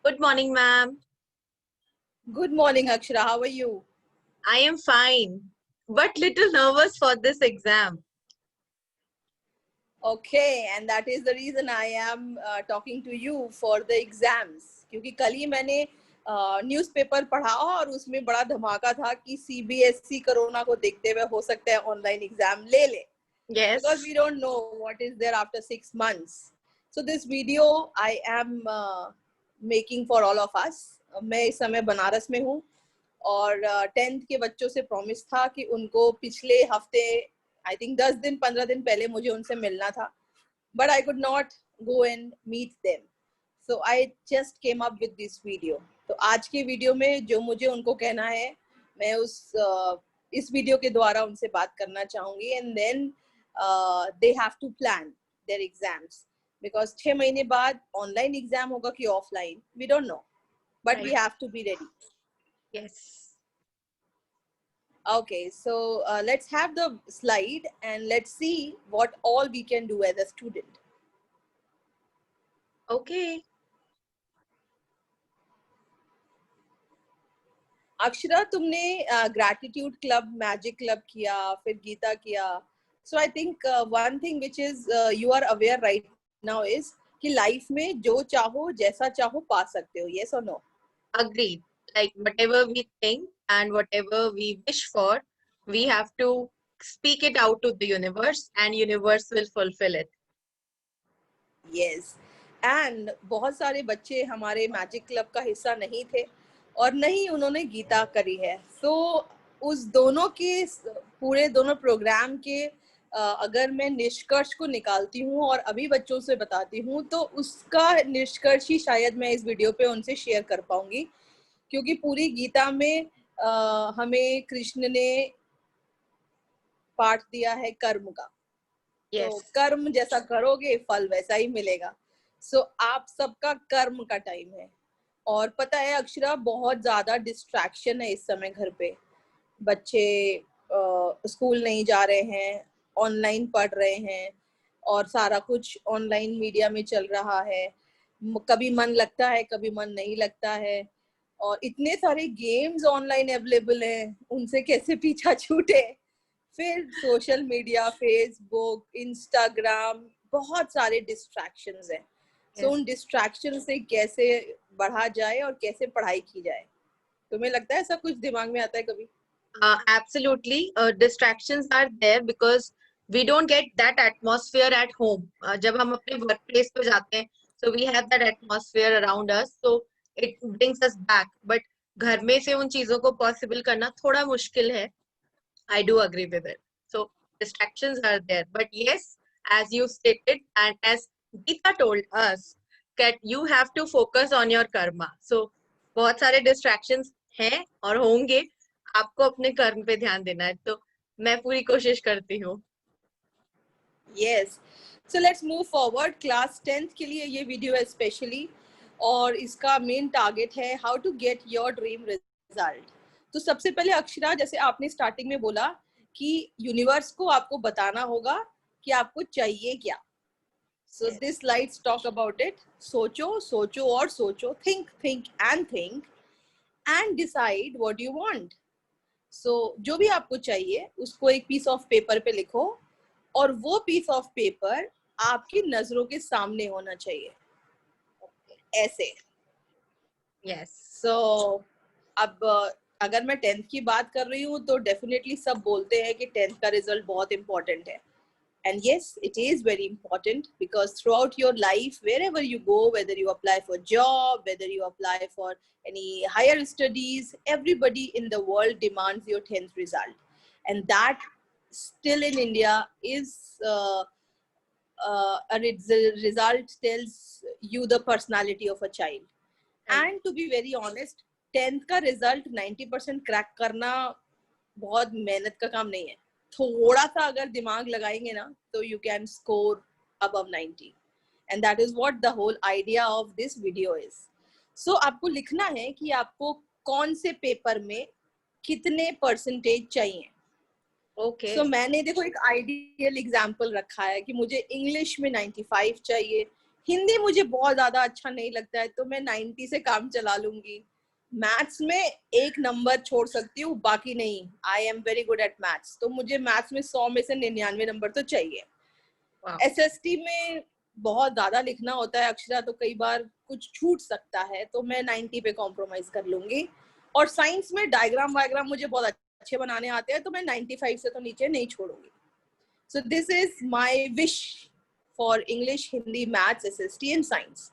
Good morning, ma'am. Good morning, Akshara. How are you? I am fine, but little nervous for this exam. Okay, and that is the reason I am talking to you for the exams. क्योंकि कल ही मैंने newspaper पढ़ा और उसमें बड़ा धमाका था कि CBSE कोरोना को देखते हुए हो सकता है ऑनलाइन एग्जाम ले ले. Yes. Because we don't know what is there after 6 months. So this video I am making for all of us. मैं इस समय बनारस में हूँ और 10th के बच्चों से प्रॉमिस था कि उनको पिछले हफ्ते आई थिंक 10 दिन 15 दिन पहले मुझे उनसे मिलना था, but I could not go and meet them, so I just came up with this video. तो आज के वीडियो में जो मुझे उनको कहना है मैं इस वीडियो के द्वारा उनसे बात करना चाहूंगी. And then they have to plan their exams, because 6 महीने बाद ऑनलाइन एग्जाम होगा कि offline we don't know, but we have to be ready. Yes. Okay, so let's have the slide and let's see what all we can do as a student. Okay. Akshara, तुमने gratitude club, magic club किया, फिर गीता किया. So I think one thing which is you are aware right now is कि life में जो चाहो जैसा चाहो पा सकते हो. Yes or no? Agreed. Like whatever we think and whatever we wish for, we have to speak it out to the universe, and universe will fulfill it. Yes. And बहुत सारे बच्चे हमारे मैजिक क्लब का हिस्सा नहीं थे और नहीं उन्होंने गीता करी है. So उस दोनों के पूरे दोनों प्रोग्राम के अगर मैं निष्कर्ष को निकालती हूँ और अभी बच्चों से बताती हूँ तो उसका निष्कर्ष ही शायद मैं इस वीडियो पे उनसे शेयर कर पाऊंगी, क्योंकि पूरी गीता में हमें कृष्ण ने पाठ दिया है कर्म का. Yes. तो कर्म जैसा करोगे फल वैसा ही मिलेगा. सो आप सबका कर्म का टाइम है. और पता है अक्षरा, बहुत ज्यादा डिस्ट्रैक्शन है इस समय घर पे. बच्चे स्कूल नहीं जा रहे हैं, ऑनलाइन पढ़ रहे हैं और सारा कुछ ऑनलाइन मीडिया में चल रहा है. कभी मन लगता है, कभी मन नहीं लगता है, और इतने सारे गेम्स ऑनलाइन अवेलेबल हैं, उनसे कैसे पीछा छूटे. फिर सोशल मीडिया, फेसबुक, इंस्टाग्राम, बहुत सारे डिस्ट्रैक्शंस हैं. सो उन डिस्ट्रैक्शन से कैसे बढ़ा जाए और कैसे पढ़ाई की जाए, तुम्हें लगता है ऐसा कुछ दिमाग में आता है कभी? Absolutely. Distractions are there because we don't get that atmosphere at home. जब हम अपने workplace पे जाते हैं, so we have that atmosphere around us, so it brings us back. But घर में से उन चीजों को possible करना थोड़ा मुश्किल है. I do agree with it. So distractions are there, but yes, as you stated and as Geeta told us, that you have to focus on your karma. So बहुत सारे distractions हैं और होंगे, आपको अपने कर्म पे ध्यान देना है. तो मैं पूरी कोशिश करती हूँ. Yes. So let's move forward. Class 10th के लिए ये वीडियो है स्पेशली, और इसका मेन टारगेट है how to get your dream result. तो सबसे पहले अक्षरा, जैसे आपने स्टार्टिंग में बोला कि यूनिवर्स को आपको बताना होगा कि आपको चाहिए क्या. So this slides talk about it. सोचो, सोचो और सोचो. Think, think and decide what you want. So जो भी आपको चाहिए उसको एक पीस ऑफ पेपर पे लिखो, और वो पीस ऑफ पेपर आपकी नजरों के सामने होना चाहिए, ऐसे. Yes. सो अब अगर मैं 10th की बात कर रही हूँ तो डेफिनेटली सब बोलते हैं कि 10th का रिजल्ट बहुत इंपॉर्टेंट है. And yes, it is very important because throughout your life, wherever you go, whether you apply for job, whether you apply for any higher studies, everybody in the world demands your 10th result. And that still in India is a result tells you the personality of a child. And to be very honest, 10th का result 90% crack करना बहुत मेहनत का काम नहीं है. थोड़ा सा अगर दिमाग लगाएंगे ना तो you can score above 90. And that is what the whole idea of this video is. So आपको लिखना है कि आपको कौन से पेपर में कितने परसेंटेज चाहिए. Okay. So मैंने देखो एक आइडियल एग्जाम्पल रखा है कि मुझे इंग्लिश में 95 चाहिए, हिंदी मुझे बहुत ज्यादा अच्छा नहीं लगता है, तो मैं 90 से काम चला लूंगी। मैथ्स में एक नंबर छोड़ सकती हूँ, बाकी नहीं। I am very good at maths, तो मुझे मैथ्स में 100 में से 99 नंबर तो चाहिए। एसएसटी में बहुत ज्यादा लिखना होता है अक्षरा, तो कई बार कुछ छूट सकता है, तो मैं 90 पे कॉम्प्रोमाइज कर लूंगी। और साइंस में डायग्राम वायग्राम मुझे बहुत अच्छे बनाने आते हैं, तो मैं 95 से तो नीचे नहीं छोड़ूंगी। So this is my wish for English, Hindi, maths, SST and science.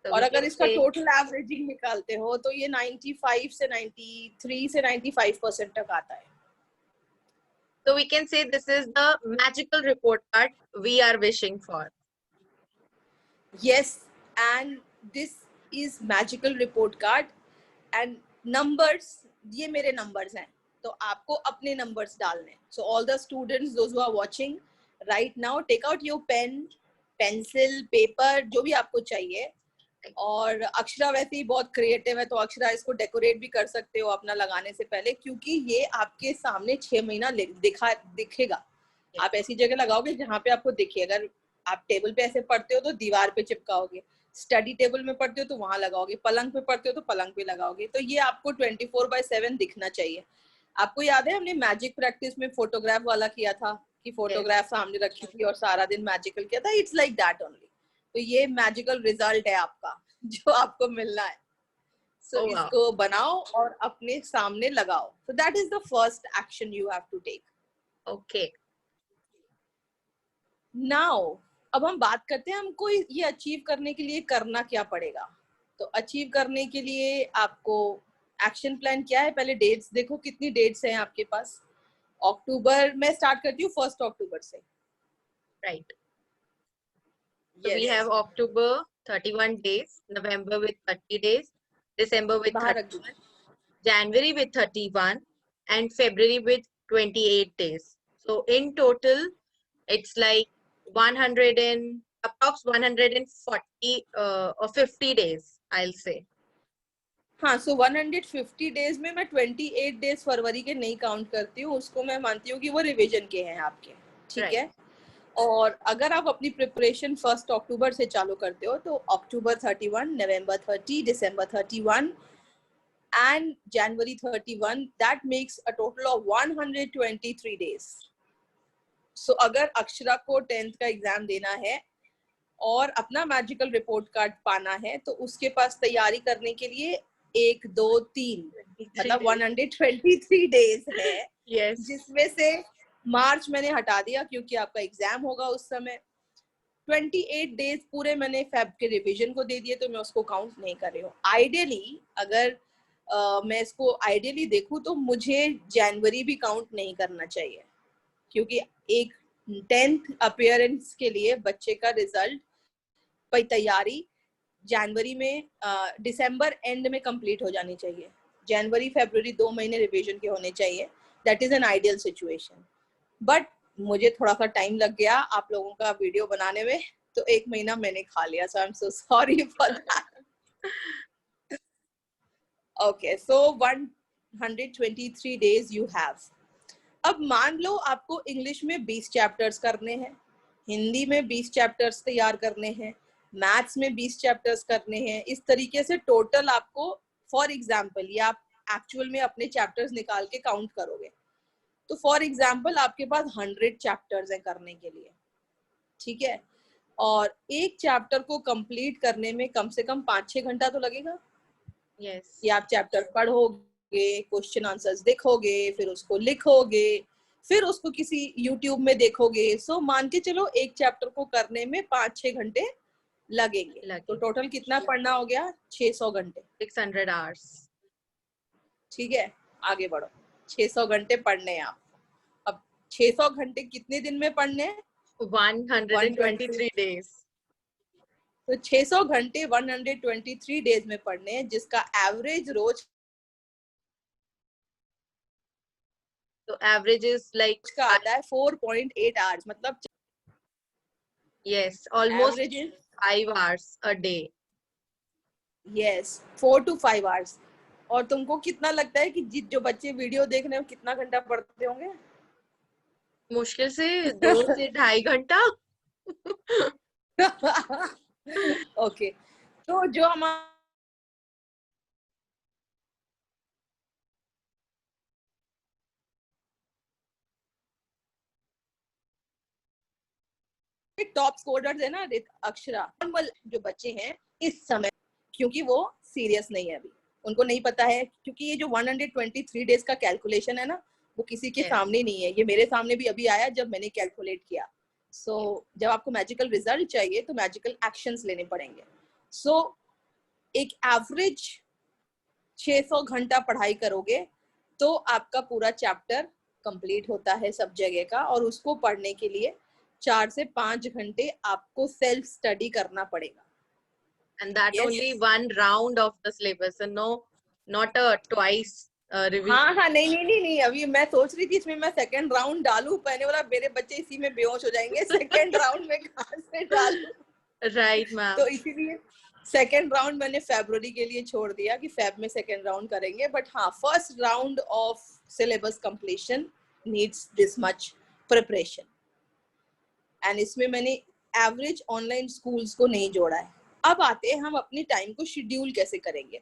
और अगर इसका टोटल एवरेजिंग निकालते हो तो ये 95 से 93 से 95% तक आता है। So we can say this is the magical report card we are wishing for. Yes, and this is magical report card and numbers, ये मेरे numbers हैं, तो आपको अपने numbers डालने। So all the students, those who are watching right now, take out your pen, pencil, paper, जो भी आपको चाहिए। और अक्षरा वैसे ही बहुत क्रिएटिव है, तो अक्षरा इसको डेकोरेट भी कर सकते हो अपना लगाने से पहले, क्योंकि ये आपके सामने 6 महीना दिखेगा। आप ऐसी जगह लगाओगे जहाँ पे आपको दिखे। अगर आप टेबल पे ऐसे पढ़ते हो तो दीवार पे चिपकाओगे, स्टडी टेबल में पढ़ते हो तो वहां लगाओगे, पलंग पे पढ़ते हो तो पलंग पे लगाओगे। तो ये आपको 24/7 दिखना चाहिए। आपको याद है हमने मैजिक प्रैक्टिस में फोटोग्राफ वाला किया था, कि फोटोग्राफ सामने रखी थी और सारा दिन मैजिकल किया था। It's like that only. तो ये मैजिकल रिजल्ट है आपका जो आपको मिलना है। सो इसको बनाओ और अपने सामने लगाओ। So that is the first action you have to take. Okay, now अब हम बात करते हैं हमको ये अचीव करने के लिए करना क्या पड़ेगा। तो अचीव करने के लिए आपको एक्शन प्लान क्या है, पहले डेट्स देखो, कितनी डेट्स हैं आपके पास। अक्टूबर में स्टार्ट करती हूँ, 1 अक्टूबर से। Right. So we have October 31 days, November with 30 days, December with 31, January with 31, and February with 28 days. So in total, it's like 100 and approx 140 or 50 days, I'll say. हाँ, सो 150 days में मैं 28 days फरवरी के नहीं count करती हूँ, उसको मैं मानती हूँ कि वो रिवीजन के हैं आपके, ठीक है। और अगर आप अपनी प्रिपरेशन 1 अक्टूबर से चालू करते हो तो अक्टूबर 31, नवंबर 30, दिसंबर 31 and January 31, that makes a total of 123 days. So अगर अक्षरा को 10th का एग्जाम देना है और अपना मैजिकल रिपोर्ट कार्ड पाना है, तो उसके पास तैयारी करने के लिए 1, 2, 3 मतलब 123 डेज है। yes. जिसमें से मार्च मैंने हटा दिया क्योंकि आपका एग्जाम होगा उस समय। 28 डेज पूरे मैंने फेब के रिवीजन को दे दिए, तो मैं उसको काउंट नहीं कर रही हूँ। आइडियली अगर मैं इसको आइडियली देखूं तो मुझे जनवरी भी काउंट नहीं करना चाहिए, क्योंकि एक 10th अपीयरेंस के लिए बच्चे का रिजल्ट पर तैयारी जनवरी में दिसंबर एंड में कंप्लीट हो जानी चाहिए। जनवरी फरवरी 2 महीने रिवीजन के होने चाहिए। That is an ideal situation. But मुझे थोड़ा सा टाइम लग गया आप लोगों का वीडियो बनाने में, तो 1 महीना मैंने खा लिया। So I am so sorry for that. Okay, so 123 days you have. अब मान लो आपको इंग्लिश में 20 चैप्टर्स करने हैं, हिंदी में 20 चैप्टर्स तैयार करने हैं, मैथ्स में 20 चैप्टर्स करने हैं। इस तरीके से टोटल आपको, फॉर एग्जाम्पल, या आप एक्चुअल में अपने चैप्टर्स निकाल के काउंट करोगे तो फॉर एग्जाम्पल आपके पास 100 चैप्टर्स हैं करने के लिए, ठीक है। और एक चैप्टर को कंप्लीट करने में कम से कम 5-6 घंटा तो लगेगा। yes. या आप चैप्टर पढ़ोगे, क्वेश्चन आंसर्स देखोगे, फिर उसको लिखोगे, फिर उसको किसी यूट्यूब में देखोगे। सो मान के चलो एक चैप्टर को करने में 5-6 घंटे लगेंगे। तो टोटल कितना पढ़ना हो गया? 600 घंटे, 600 hours। ठीक है, आगे बढ़ो। 600 घंटे पढ़ने हैं आप। अब 600 घंटे कितने दिन में पढ़ने हैं? 123 days। तो 600 घंटे 123 डेज में पढ़ने हैं, जिसका एवरेज रोज तो एवरेज इज लाइक का आता है 4.8 आवर्स, मतलब yes, almost 5 hours a day। yes, 4 to 5 hours। और तुमको कितना लगता है कि जो बच्चे वीडियो देख रहे हैं कितना घंटा पढ़ते होंगे? मुश्किल से 2 से 2.5 घंटा। ओके, तो जो हमारे टॉप स्कोरर्स है ना अक्षरा, नॉर्मल जो बच्चे हैं इस समय, क्योंकि वो सीरियस नहीं है अभी, उनको नहीं पता है, क्योंकि ये जो 123 डेज का कैलकुलेशन है ना, वो किसी के सामने नहीं है। ये मेरे सामने भी अभी आया जब मैंने कैलकुलेट किया। जब आपको मैजिकल रिजल्ट चाहिए तो मैजिकल एक्शंस लेने पड़ेंगे। एक एवरेज 600 घंटा पढ़ाई करोगे तो आपका पूरा चैप्टर कंप्लीट होता है सब जगह का, और उसको पढ़ने के लिए 4 से 5 घंटे आपको सेल्फ स्टडी करना पड़ेगा। And that only one round of the syllabus, so no, not a twice revision. हाँ, नहीं, अभी मैं सोच रही थी इसमें मैं सेकंड राउंड डालूं, मैंने बोला मेरे बच्चे इसी में बेहोश हो जाएंगे, सेकंड राउंड में कहाँ से डालूं। Right ma'am. तो इसीलिए सेकेंड राउंड मैंने फरवरी के लिए छोड़ दिया कि फेब में सेकेंड राउंड करेंगे। बट हाँ, first round of syllabus completion needs this much preparation, and इसमें मैंने एवरेज ऑनलाइन स्कूल्स को नहीं जोड़ा है। अब आते हैं हम अपनी टाइम को शेड्यूल कैसे करेंगे।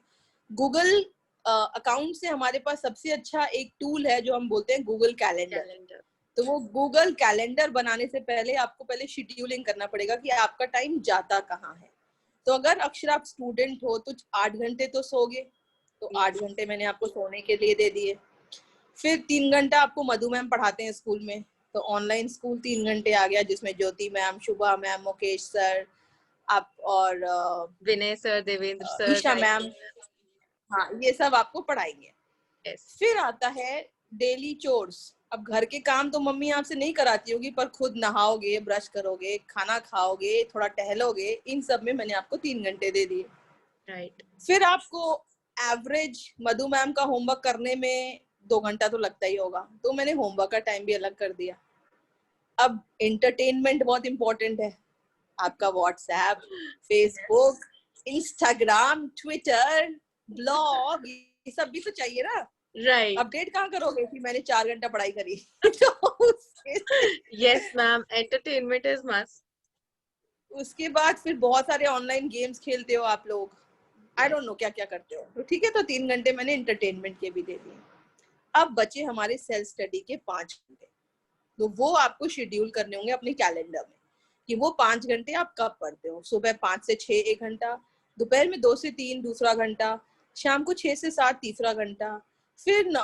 गूगल अकाउंट से हमारे पास सबसे अच्छा एक टूल है जो हम बोलते हैं गूगल कैलेंडर। तो वो गूगल कैलेंडर बनाने से पहले आपको पहले शेड्यूलिंग करना पड़ेगा कि आपका टाइम जाता कहाँ है। तो अगर अक्षर आप स्टूडेंट हो तो 8 घंटे तो सोगे, तो 8 घंटे मैंने आपको सोने के लिए दे दिए। फिर 3 घंटा आपको मधु मैम पढ़ाते हैं स्कूल में, तो ऑनलाइन स्कूल 3 घंटे आ गया, जिसमें Jyoti ma'am, Shubha ma'am, Mukesh sir, आप और Vinay sir, Devendra sir, Isha ma'am, हाँ, ये सब आपको पढ़ाएंगे। फिर आता है डेली चोर्स। अब घर के काम तो मम्मी आपसे नहीं कराती होगी, पर खुद नहाओगे, ब्रश करोगे, खाना खाओगे, थोड़ा टहलोगे, इन सब में मैंने आपको 3 घंटे दे दिए। राइट। फिर आपको एवरेज मधु मैम का होमवर्क करने में 2 घंटा तो लगता ही होगा, तो मैंने होमवर्क का टाइम भी अलग कर दिया। अब एंटरटेनमेंट बहुत इंपॉर्टेंट है, आपका WhatsApp, Facebook, Instagram, Twitter, blog, ये सब भी तो चाहिए ना। राइट। अपडेट कहाँ करोगे कि मैंने 4 घंटा पढ़ाई करी। Yes ma'am, entertainment is must. उसके बाद फिर बहुत सारे ऑनलाइन गेम्स खेलते हो आप लोग, आई डोंट नो क्या क्या करते हो, तो ठीक है, तो 3 घंटे मैंने एंटरटेनमेंट के भी दे दिए। अब बचे हमारे सेल्फ स्टडी के 5 घंटे, तो वो आपको शेड्यूल करने होंगे अपने कैलेंडर में कि वो 5 घंटे आप कब पढ़ते हो। सुबह 5 से 6 1 घंटा, दोपहर में 2 से 3 दूसरा घंटा, शाम को 6 से 7 तीसरा घंटा, फिर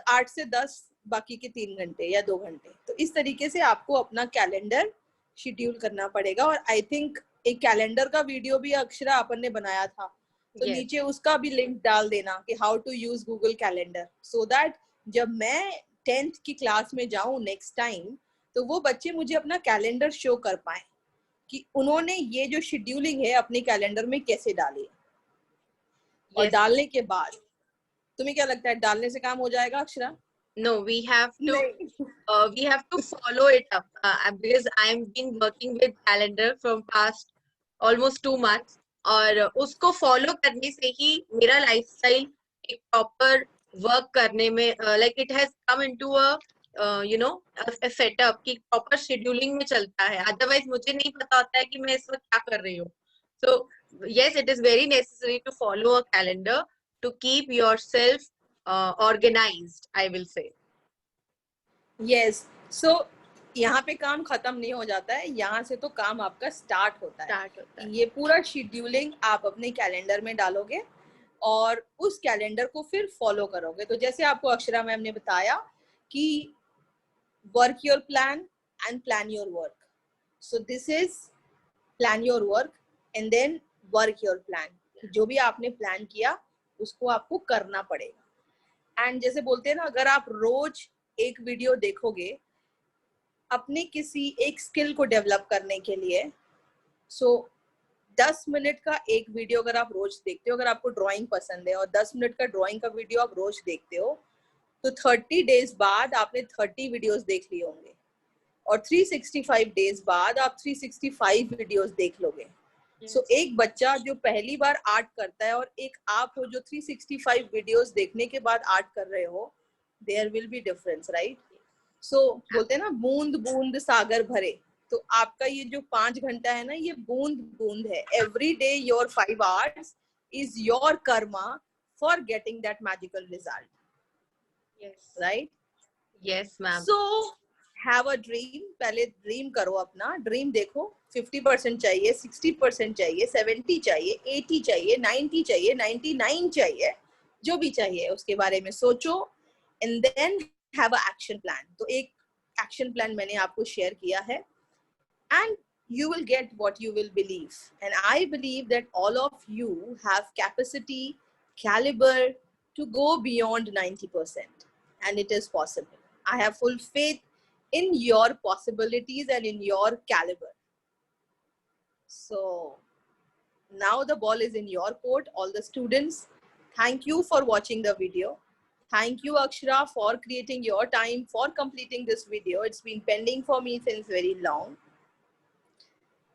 8 से 10 बाकी के 3 घंटे या 2 घंटे। तो इस तरीके से आपको अपना कैलेंडर शेड्यूल करना पड़ेगा। और आई थिंक एक कैलेंडर का वीडियो भी अक्षरा अपन ने बनाया था, तो नीचे उसका भी लिंक डाल देना कि how to use Google calendar, so that जब मैं 10th की क्लास में जाऊं नेक्स्ट टाइम, तो वो बच्चे मुझे अपना कैलेंडर शो कर पाए कि उन्होंने ये जो शेड्यूलिंग है अपने कैलेंडर में कैसे डाली। और डालने के बाद तुम्हें क्या लगता है, डालने से काम हो जाएगा Akshara? No, we have to follow it up, because I'm been working with calendar from past almost 2 months, और उसको फॉलो करने से ही मेरा लाइफस्टाइल एक प्रॉपर वर्क करने में, like it has come into a you know a setup कि proper scheduling में चलता है। अदरवाइज मुझे नहीं पता होता है कि मैं इस वक्त क्या कर रही हूँ। सो yes, it is very necessary to follow a calendar to keep yourself organized, I will say. Yes, so यहाँ पे काम खत्म नहीं हो जाता है, यहाँ से तो काम आपका स्टार्ट होता है। ये पूरा शेड्यूलिंग आप अपने कैलेंडर में डालोगे और उस कैलेंडर को फिर फॉलो करोगे। तो जैसे आपको अक्षरा मैम ने बताया कि work your plan and plan your work, so this is plan your work and then work your plan. जो भी आपने प्लान किया उसको आपको करना पड़ेगा। एंड जैसे बोलते हैं ना, अगर आप रोज एक वीडियो देखोगे अपने किसी एक स्किल को डेवलप करने के लिए, सो 10 मिनट का एक वीडियो अगर आप रोज देखते हो, अगर आपको ड्राइंग पसंद है और 10 मिनट का ड्राइंग का वीडियो आप रोज देखते हो, तो 30 डेज बाद आपने 30 वीडियोस देख लिए होंगे, और 365 डेज बाद आप 365 वीडियोस देख लोगे। सो एक बच्चा जो पहली बार आर्ट करता है और एक आप हो जो 365 वीडियोस देखने के बाद आर्ट कर रहे हो, there will be difference, right? So बोलते हैं ना, बूंद बूंद सागर भरे। तो आपका ये जो 5 घंटा है ना, ये बूंद बूंद है. Every day your 5 hours is your karma for getting that magical result. Yes. Right? Yes, ma'am. So have a dream. पहले ड्रीम करो अपना. ड्रीम देखो, 50% चाहिए, 60% चाहिए, 70 चाहिए, 80 चाहिए, 90 चाहिए, 99 चाहिए, जो भी चाहिए उसके बारे में सोचो. And then have a action plan. तो एक एक्शन प्लान मैंने आपको शेयर किया है. And you will get what you will believe. And I believe that all of you have capacity, caliber to go beyond 90%. And it is possible. I have full faith in your possibilities and in your caliber. So now the ball is in your court, all the students. Thank you for watching the video. Thank you, Akshara, for creating your time for completing this video. It's been pending for me since very long.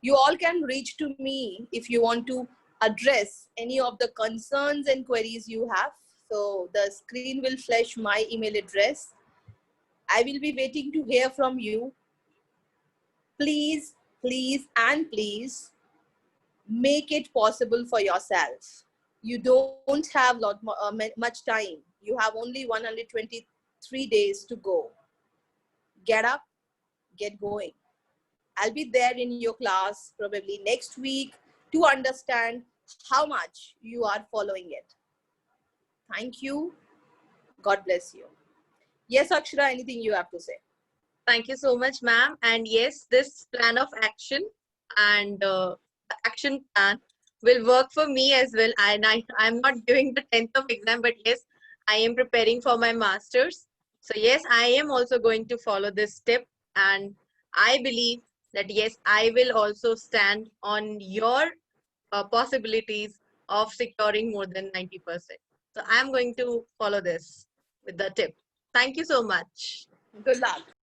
You all can reach to me if you want to address any of the concerns and queries you have. So the screen will flash my email address. I will be waiting to hear from you. Please, please, and please make it possible for yourself. You don't have much time. You have only 123 days to go. Get up, get going. I'll be there in your class probably next week to understand how much you are following it. Thank you. God bless you. Yes, Akshara, anything you have to say? Thank you so much, ma'am. And yes, this plan of action and the action plan will work for me as well. I'm not giving the 10th of exam, but yes, I am preparing for my master's. So yes, I am also going to follow this step. And I believe that yes, I will also stand on your possibilities of securing more than 90%. So I'm going to follow this with the tip. Thank you so much. Good luck.